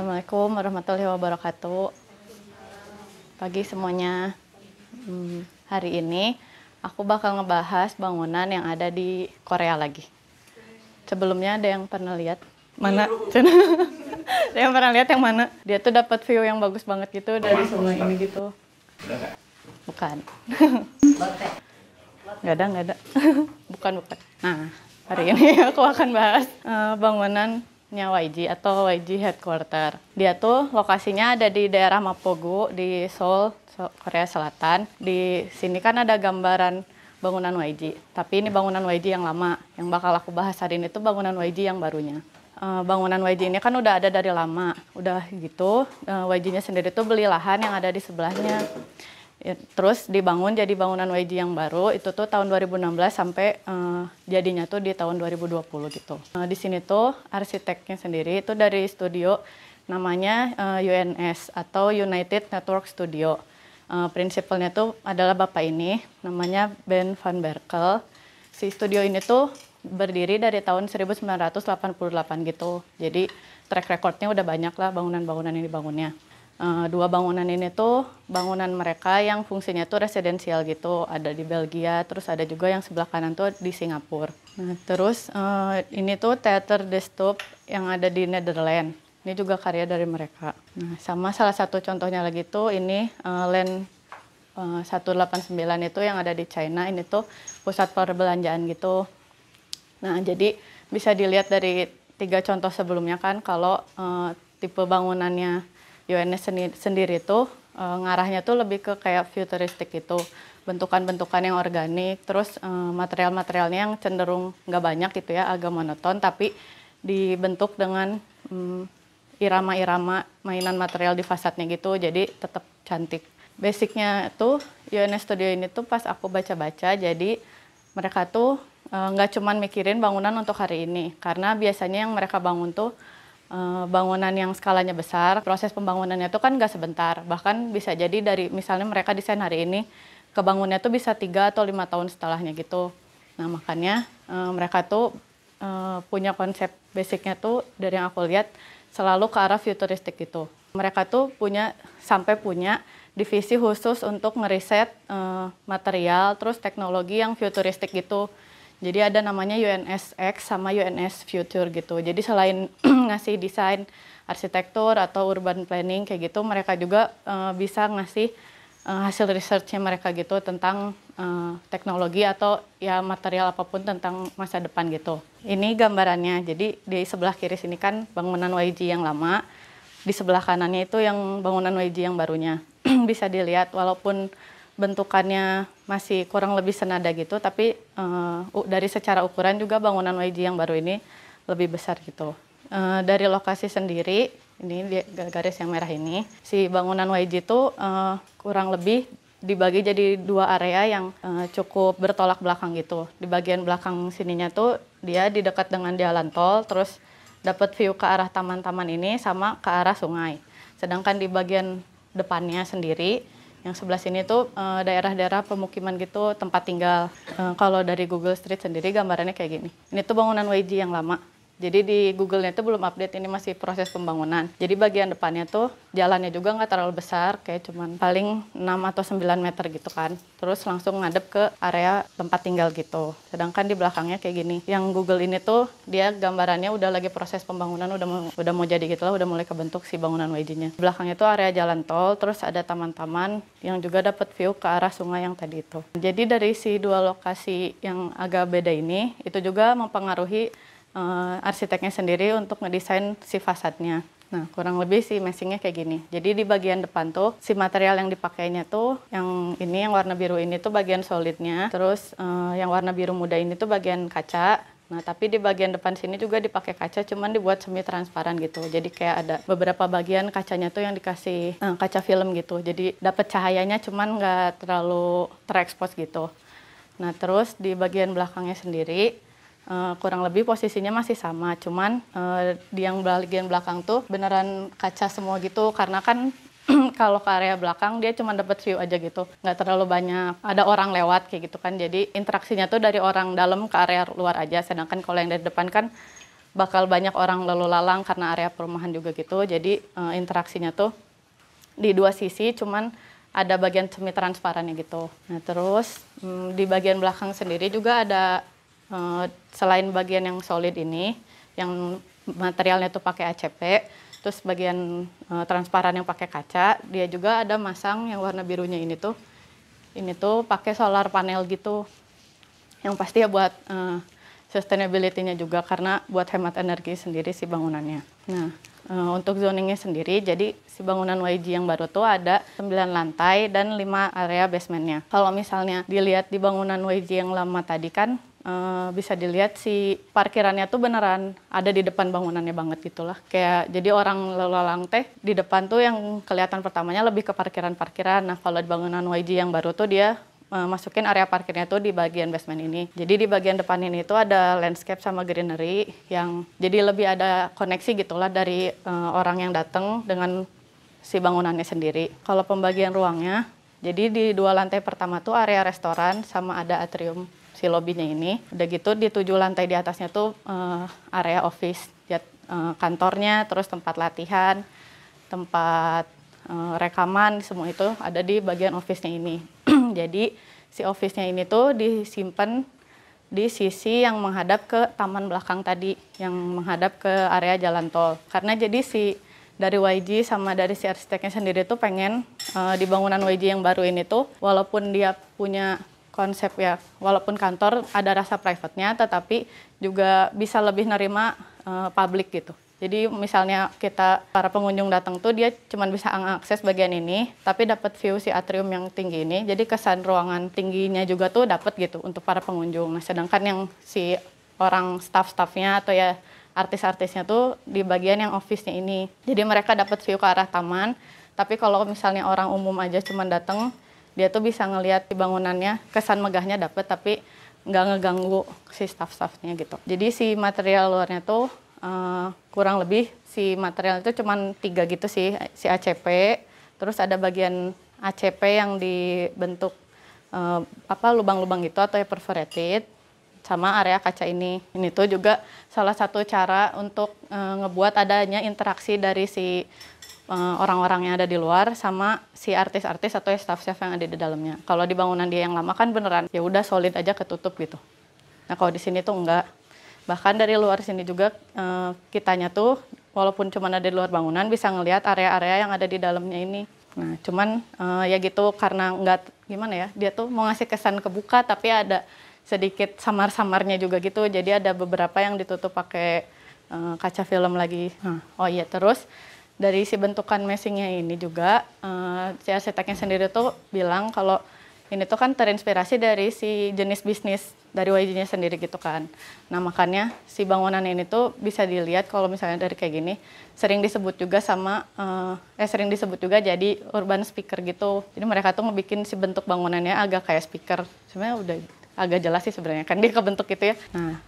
Assalamualaikum warahmatullahi wabarakatuh. Pagi semuanya. Hari ini aku bakal ngebahas bangunan yang ada di Korea lagi. Sebelumnya ada yang pernah lihat? Mana? Ada yang pernah lihat yang mana? Dia tuh dapat view yang bagus banget gitu dari sungai ini gitu. Bukan. Nggak ada. Bukan. Nah, hari ini aku akan bahas bangunannya YG atau YG Headquarter. Dia tuh lokasinya ada di daerah Mapogu di Seoul, Korea Selatan. Di sini kan ada gambaran bangunan YG. Tapi ini bangunan YG yang lama. Yang bakal aku bahas hari ini tuh bangunan YG yang barunya. Bangunan YG ini kan udah ada dari lama. Udah gitu, YG-nya sendiri tuh beli lahan yang ada di sebelahnya. Terus dibangun jadi bangunan YG yang baru itu tuh tahun 2016 sampai jadinya tuh di tahun 2020 gitu. Di sini tuh arsiteknya sendiri itu dari studio namanya UNS atau United Network Studio. Prinsipalnya tuh adalah bapak ini namanya Ben Van Berkel. Si studio ini tuh berdiri dari tahun 1988 gitu. Jadi track recordnya udah banyak lah bangunan-bangunan yang dibangunnya. Dua bangunan ini tuh bangunan mereka yang fungsinya tuh residensial gitu, ada di Belgia, terus ada juga yang sebelah kanan tuh di Singapura. Nah, terus ini tuh Theater de Stoop yang ada di Netherlands. Ini juga karya dari mereka. Nah, sama salah satu contohnya lagi tuh ini Land 189 itu yang ada di China. Ini tuh pusat perbelanjaan gitu. Nah, jadi bisa dilihat dari 3 contoh sebelumnya kan kalau tipe bangunannya UNS sendiri tuh ngarahnya tuh lebih ke kayak futuristik gitu, bentukan-bentukan yang organik, terus material-materialnya yang cenderung nggak banyak gitu ya, agak monoton, tapi dibentuk dengan irama-irama mainan material di fasadnya gitu, jadi tetap cantik. Basicnya tuh UNS Studio ini tuh pas aku baca-baca, jadi mereka tuh nggak cuman mikirin bangunan untuk hari ini, karena biasanya yang mereka bangun tuh bangunan yang skalanya besar, proses pembangunannya itu kan nggak sebentar, bahkan bisa jadi dari misalnya mereka desain hari ini, kebangunnya tuh bisa 3 atau 5 tahun setelahnya gitu. Nah makanya mereka tuh punya konsep basicnya tuh dari yang aku lihat selalu ke arah futuristik gitu. Mereka tuh sampai punya divisi khusus untuk ngeriset material, terus teknologi yang futuristik gitu. Jadi ada namanya UNSX sama UNS Future gitu. Jadi selain ngasih desain arsitektur atau urban planning kayak gitu, mereka juga bisa ngasih hasil research-nya mereka gitu tentang teknologi atau ya material apapun tentang masa depan gitu. Ini gambarannya. Jadi di sebelah kiri sini kan bangunan YG yang lama, di sebelah kanannya itu yang bangunan YG yang barunya. Bisa dilihat walaupun bentukannya masih kurang lebih senada gitu, tapi dari secara ukuran juga bangunan YG yang baru ini lebih besar gitu. Dari lokasi sendiri, ini garis yang merah ini, si bangunan YG itu kurang lebih dibagi jadi 2 area yang cukup bertolak belakang gitu. Di bagian belakang sininya tuh dia di dekat dengan jalan tol, terus dapat view ke arah taman-taman ini sama ke arah sungai. Sedangkan di bagian depannya sendiri, yang sebelah sini tuh daerah-daerah pemukiman gitu, tempat tinggal. Kalau dari Google Street sendiri gambarannya kayak gini. Ini tuh bangunan YG yang lama. Jadi di Google-nya tuh belum update, ini masih proses pembangunan. Jadi bagian depannya tuh jalannya juga nggak terlalu besar, kayak cuman paling 6 atau 9 meter gitu kan. Terus langsung ngadep ke area tempat tinggal gitu. Sedangkan di belakangnya kayak gini. Yang Google ini tuh dia gambarannya udah lagi proses pembangunan, udah mau jadi gitu lah, udah mulai kebentuk si bangunan YG-nya. Belakangnya tuh area jalan tol, terus ada taman-taman yang juga dapat view ke arah sungai yang tadi itu. Jadi dari si 2 lokasi yang agak beda ini, itu juga mempengaruhi arsiteknya sendiri untuk ngedesain si fasadnya. Nah, kurang lebih si matchingnya kayak gini. Jadi di bagian depan tuh, si material yang dipakainya tuh, yang ini yang warna biru ini tuh bagian solidnya, terus yang warna biru muda ini tuh bagian kaca. Nah, tapi di bagian depan sini juga dipakai kaca, cuman dibuat semi transparan gitu. Jadi kayak ada beberapa bagian kacanya tuh yang dikasih kaca film gitu. Jadi dapat cahayanya cuman nggak terlalu terekspos gitu. Nah, terus di bagian belakangnya sendiri, kurang lebih posisinya masih sama, cuman di yang bagian belakang tuh beneran kaca semua gitu, karena kan kalau ke area belakang dia cuma dapat view aja gitu, nggak terlalu banyak ada orang lewat kayak gitu kan, jadi interaksinya tuh dari orang dalam ke area luar aja, sedangkan kalau yang dari depan kan bakal banyak orang lalu lalang karena area perumahan juga gitu. Jadi interaksinya tuh di dua sisi, cuman ada bagian semi transparannya gitu. Nah terus di bagian belakang sendiri juga ada selain bagian yang solid ini, yang materialnya tuh pakai ACP, terus bagian transparan yang pakai kaca, dia juga ada masang yang warna birunya ini tuh pakai solar panel gitu. Yang pasti ya buat sustainability-nya juga karena buat hemat energi sendiri si bangunannya. Nah, untuk zoningnya sendiri, jadi si bangunan YG yang baru tuh ada 9 lantai dan 5 area basementnya. Kalau misalnya dilihat di bangunan YG yang lama tadi kan, bisa dilihat si parkirannya tuh beneran ada di depan bangunannya banget gitulah. Kayak jadi orang lalu lalang teh di depan tuh yang kelihatan pertamanya lebih ke parkiran-parkiran. Nah, kalau di bangunan YG yang baru tuh dia masukin area parkirnya tuh di bagian basement ini. Jadi di bagian depan ini tuh ada landscape sama greenery yang jadi lebih ada koneksi gitulah dari orang yang datang dengan si bangunannya sendiri. Kalau pembagian ruangnya, jadi di 2 lantai pertama tuh area restoran sama ada atrium si lobbynya ini. Udah gitu di 7 lantai di atasnya tuh area office, kantornya, terus tempat latihan, tempat rekaman, semua itu ada di bagian office-nya ini. Jadi si office-nya ini tuh disimpan di sisi yang menghadap ke taman belakang tadi, yang menghadap ke area jalan tol. Karena jadi si dari YG sama dari si arsiteknya sendiri tuh pengen di bangunan YG yang baru ini tuh walaupun dia punya konsep ya, walaupun kantor ada rasa private-nya, tetapi juga bisa lebih nerima publik gitu. Jadi misalnya kita para pengunjung datang tuh dia cuma bisa akses bagian ini, tapi dapat view si atrium yang tinggi ini. Jadi kesan ruangan tingginya juga tuh dapat gitu untuk para pengunjung. Nah, sedangkan yang si orang staff-staffnya atau ya artis-artisnya tuh di bagian yang office-nya ini. Jadi mereka dapat view ke arah taman. Tapi kalau misalnya orang umum aja cuma datang, dia tuh bisa ngelihat di bangunannya, kesan megahnya dapat, tapi nggak ngeganggu si staff-staffnya gitu. Jadi si material luarnya tuh kurang lebih si material itu cuma 3 gitu sih, si ACP, terus ada bagian ACP yang dibentuk lubang-lubang gitu atau ya perforated, sama area kaca ini. Ini tuh juga salah satu cara untuk ngebuat adanya interaksi dari si orang-orang yang ada di luar sama si artis-artis atau ya staff-staff yang ada di dalamnya. Kalau di bangunan dia yang lama kan beneran ya udah solid aja ketutup gitu. Nah kalau di sini tuh enggak. Bahkan dari luar sini juga kitanya tuh walaupun cuma ada di luar bangunan bisa ngelihat area-area yang ada di dalamnya ini. Nah cuman ya gitu karena nggak gimana ya, dia tuh mau ngasih kesan kebuka tapi ada sedikit samar-samarnya juga gitu. Jadi ada beberapa yang ditutup pakai kaca film lagi. Oh iya, terus dari si bentukan meshingnya ini juga si arsiteknya sendiri tuh bilang kalau ini tuh kan terinspirasi dari si jenis bisnis dari YG-nya sendiri gitu kan. Nah makanya si bangunan ini tuh bisa dilihat kalau misalnya dari kayak gini sering disebut juga jadi urban speaker gitu. Jadi mereka tuh ngebikin si bentuk bangunannya agak kayak speaker. Sebenarnya udah agak jelas sih sebenarnya kan dia kebentuk gitu ya. Nah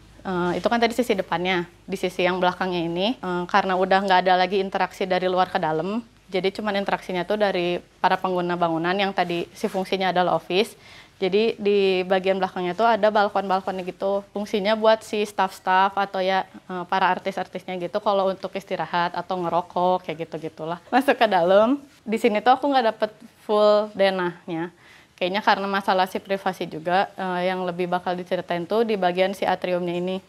itu kan tadi sisi depannya. Di sisi yang belakangnya ini karena udah nggak ada lagi interaksi dari luar ke dalam. Jadi cuman interaksinya tuh dari para pengguna bangunan yang tadi si fungsinya adalah office. Jadi di bagian belakangnya tuh ada balkon-balkonnya gitu. Fungsinya buat si staff-staff atau ya para artis-artisnya gitu kalau untuk istirahat atau ngerokok kayak gitu-gitulah. Masuk ke dalam. Di sini tuh aku nggak dapet full denahnya. Kayaknya karena masalah si privasi juga yang lebih bakal diceritain tuh di bagian si atriumnya ini.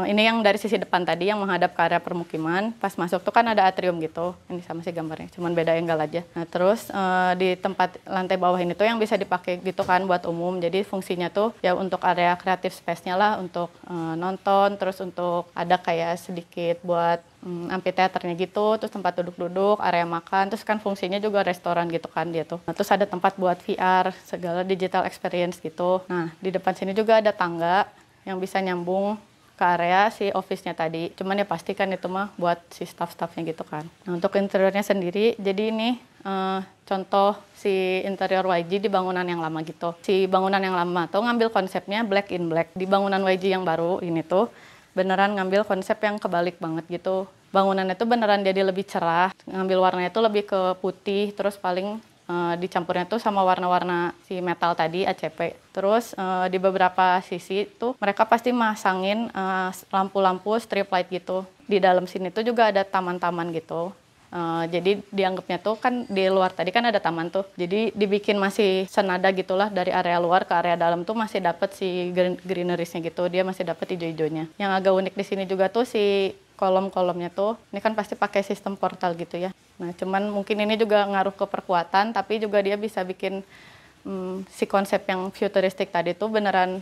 Ini yang dari sisi depan tadi yang menghadap ke area permukiman. Pas masuk tuh kan ada atrium gitu. Ini sama sih gambarnya, cuman beda angle aja. Nah terus di tempat lantai bawah ini tuh yang bisa dipakai gitu kan buat umum. Jadi fungsinya tuh ya untuk area creative space-nya lah, untuk nonton, terus untuk ada kayak sedikit buat amphitheaternya gitu, terus tempat duduk-duduk, area makan, terus kan fungsinya juga restoran gitu kan dia tuh. Nah, terus ada tempat buat VR, segala digital experience gitu. Nah di depan sini juga ada tangga yang bisa nyambung ke area si office-nya tadi. Cuman ya pastikan itu mah buat si staff-staffnya gitu kan. Nah untuk interiornya sendiri, jadi ini contoh si interior YG di bangunan yang lama gitu. Si bangunan yang lama tuh ngambil konsepnya black in black. Di bangunan YG yang baru ini tuh beneran ngambil konsep yang kebalik banget gitu. Bangunannya tuh beneran jadi lebih cerah, ngambil warnanya tuh lebih ke putih, terus paling dicampurnya tuh sama warna-warna si metal tadi ACP. Terus di beberapa sisi tuh mereka pasti masangin lampu-lampu strip light gitu. Di dalam sini tuh juga ada taman-taman gitu. Jadi dianggapnya tuh kan di luar tadi kan ada taman tuh. Jadi dibikin masih senada gitulah dari area luar ke area dalam tuh masih dapat si greeneries-nya gitu. Dia masih dapat hijau-hijaunya. Yang agak unik di sini juga tuh si kolom-kolomnya tuh. Ini kan pasti pakai sistem portal gitu ya. Nah, cuman mungkin ini juga ngaruh ke perkuatan, tapi juga dia bisa bikin si konsep yang futuristik tadi tuh beneran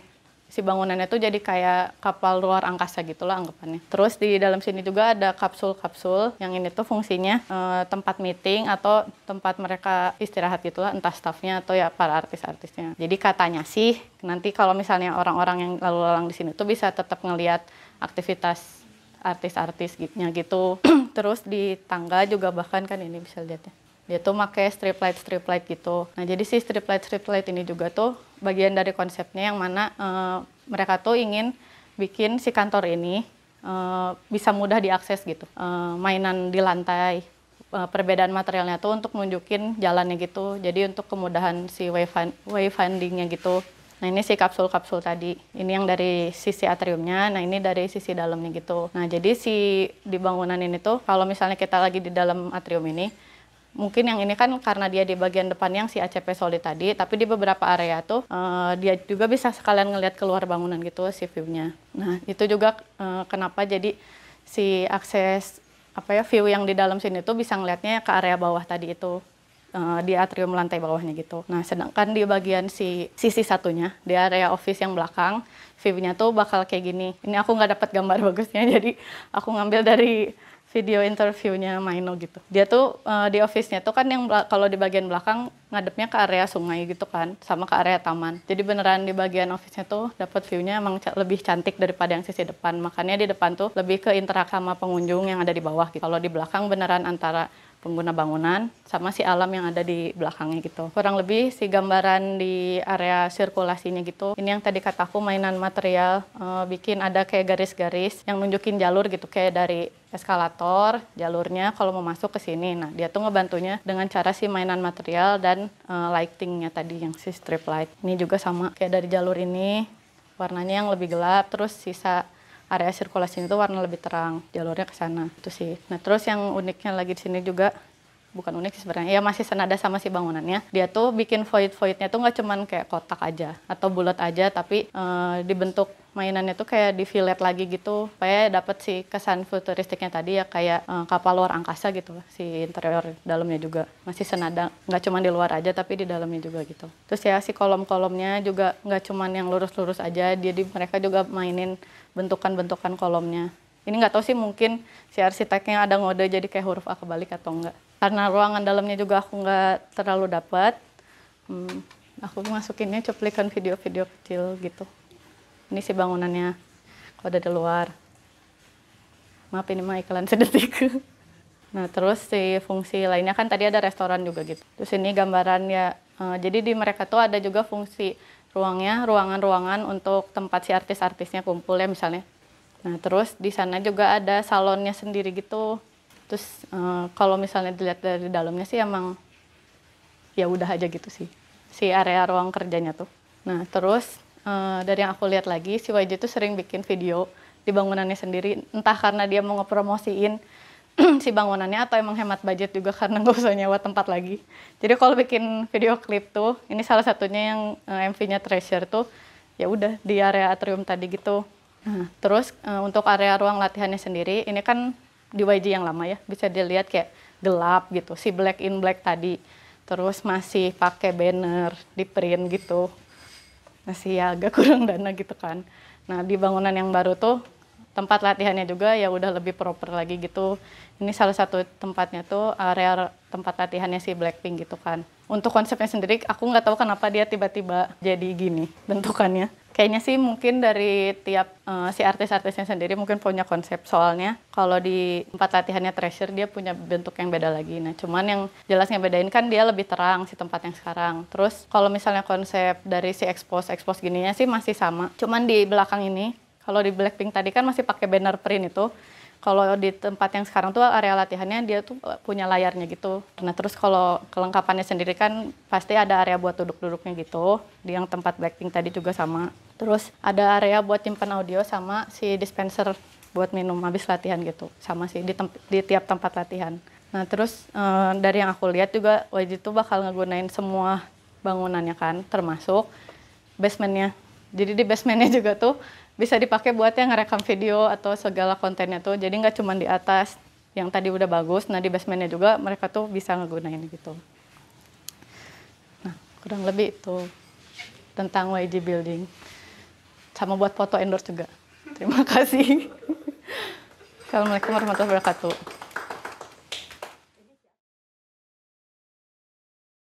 si bangunannya tuh jadi kayak kapal luar angkasa gitulah anggapannya. Terus di dalam sini juga ada kapsul-kapsul yang ini tuh fungsinya tempat meeting atau tempat mereka istirahat gitulah, entah staffnya atau ya para artis-artisnya. Jadi katanya sih nanti kalau misalnya orang-orang yang lalu lalang di sini tuh bisa tetap ngelihat aktivitas artis-artisnya gitu. Terus di tangga juga bahkan kan ini bisa lihat ya. Dia tuh pakai strip light gitu. Nah, jadi si strip light ini juga tuh bagian dari konsepnya yang mana mereka tuh ingin bikin si kantor ini bisa mudah diakses gitu. Mainan di lantai, perbedaan materialnya tuh untuk nunjukin jalannya gitu. Jadi untuk kemudahan si wayfinding-nya gitu. Nah, ini si kapsul-kapsul tadi. Ini yang dari sisi atriumnya, nah ini dari sisi dalamnya gitu. Nah, jadi si di bangunan ini tuh kalau misalnya kita lagi di dalam atrium ini, mungkin yang ini kan karena dia di bagian depan yang si ACP Solid tadi, tapi di beberapa area tuh dia juga bisa sekalian ngelihat keluar bangunan gitu si view-nya. Nah, itu juga kenapa jadi si akses view yang di dalam sini tuh bisa ngelihatnya ke area bawah tadi itu. Di atrium lantai bawahnya gitu. Nah, sedangkan di bagian sisi satunya, di area office yang belakang, view-nya tuh bakal kayak gini. Ini aku nggak dapat gambar bagusnya, jadi aku ngambil dari video interviewnya Maino gitu. Dia tuh di office-nya tuh kan yang kalau di bagian belakang ngadepnya ke area sungai gitu kan, sama ke area taman. Jadi beneran di bagian office-nya tuh dapat view-nya emang lebih cantik daripada yang sisi depan. Makanya di depan tuh lebih ke interaksi sama pengunjung yang ada di bawah gitu. Kalau di belakang beneran antara pengguna bangunan sama si alam yang ada di belakangnya gitu. Kurang lebih si gambaran di area sirkulasinya gitu. Ini yang tadi kataku mainan material, bikin ada kayak garis-garis yang nunjukin jalur gitu, kayak dari eskalator, jalurnya kalau mau masuk ke sini. Nah, dia tuh ngebantunya dengan cara si mainan material dan lightingnya tadi yang si strip light. Ini juga sama kayak dari jalur ini, warnanya yang lebih gelap, terus sisa area sirkulasi itu warna lebih terang, jalurnya ke sana. Itu sih. Nah, terus yang uniknya lagi di sini juga, bukan unik sih sebenarnya, ya masih senada sama si bangunannya. Dia tuh bikin void-voidnya tuh nggak cuman kayak kotak aja atau bulat aja, tapi dibentuk mainannya tuh kayak di fillet lagi gitu, supaya dapet si kesan futuristiknya tadi ya, kayak kapal luar angkasa gitu lah, si interior dalamnya juga masih senada, nggak cuman di luar aja tapi di dalamnya juga gitu. Terus ya si kolom-kolomnya juga nggak cuman yang lurus-lurus aja, jadi mereka juga mainin bentukan-bentukan kolomnya. Ini nggak tahu sih, mungkin si arsiteknya ada ngode jadi kayak huruf A kebalik atau enggak. Karena ruangan dalamnya juga aku nggak terlalu dapat, aku masukinnya cuplikan video-video kecil gitu. Ini sih bangunannya kalau dari luar. Maaf ini mah iklan sedetik. Nah, terus si fungsi lainnya kan tadi ada restoran juga gitu. Terus ini gambaran ya, jadi di mereka tuh ada juga fungsi ruangnya, ruangan-ruangan untuk tempat si artis-artisnya kumpul ya misalnya. Nah, terus di sana juga ada salonnya sendiri gitu. Terus kalau misalnya dilihat dari dalamnya sih emang ya udah aja gitu sih, si area ruang kerjanya tuh. Nah, terus dari yang aku lihat lagi, si YJ tuh sering bikin video di bangunannya sendiri, entah karena dia mau ngepromosiin si bangunannya atau emang hemat budget juga karena nggak usah nyewa tempat lagi. Jadi kalau bikin video klip tuh, ini salah satunya yang MV-nya Treasure tuh, ya udah di area atrium tadi gitu. Nah, terus untuk area ruang latihannya sendiri, ini kan di YG yang lama ya, bisa dilihat kayak gelap gitu, si black in black tadi. Terus masih pakai banner, di print gitu. Masih ya agak kurang dana gitu kan. Nah, di bangunan yang baru tuh tempat latihannya juga ya udah lebih proper lagi gitu. Ini salah satu tempatnya tuh area tempat latihannya si Blackpink gitu kan. Untuk konsepnya sendiri aku nggak tahu kenapa dia tiba-tiba jadi gini bentukannya. Kayaknya sih mungkin dari tiap si artis-artisnya sendiri mungkin punya konsep. Soalnya kalau di tempat latihannya Treasure dia punya bentuk yang beda lagi. Nah, cuman yang jelasnya bedain kan dia lebih terang si tempat yang sekarang. Terus kalau misalnya konsep dari si expose gininya sih masih sama. Cuman di belakang ini, kalau di Blackpink tadi kan masih pakai banner print itu. Kalau di tempat yang sekarang tuh area latihannya dia tuh punya layarnya gitu. Nah terus kalau kelengkapannya sendiri kan pasti ada area buat duduk-duduknya gitu. Di yang tempat Blackpink tadi juga sama. Terus ada area buat simpan audio sama si dispenser buat minum habis latihan gitu. Sama sih di tiap tempat latihan. Nah terus dari yang aku lihat juga YG tuh bakal ngegunain semua bangunannya kan, termasuk basementnya. Jadi di basementnya juga tuh bisa dipakai buat yang ngerekam video atau segala kontennya tuh. Jadi nggak cuma di atas yang tadi udah bagus, nah di basementnya juga mereka tuh bisa ngegunain gitu. Nah kurang lebih itu tentang YG Building. Sama buat foto endorse juga. Terima kasih. Assalamualaikum warahmatullahi wabarakatuh.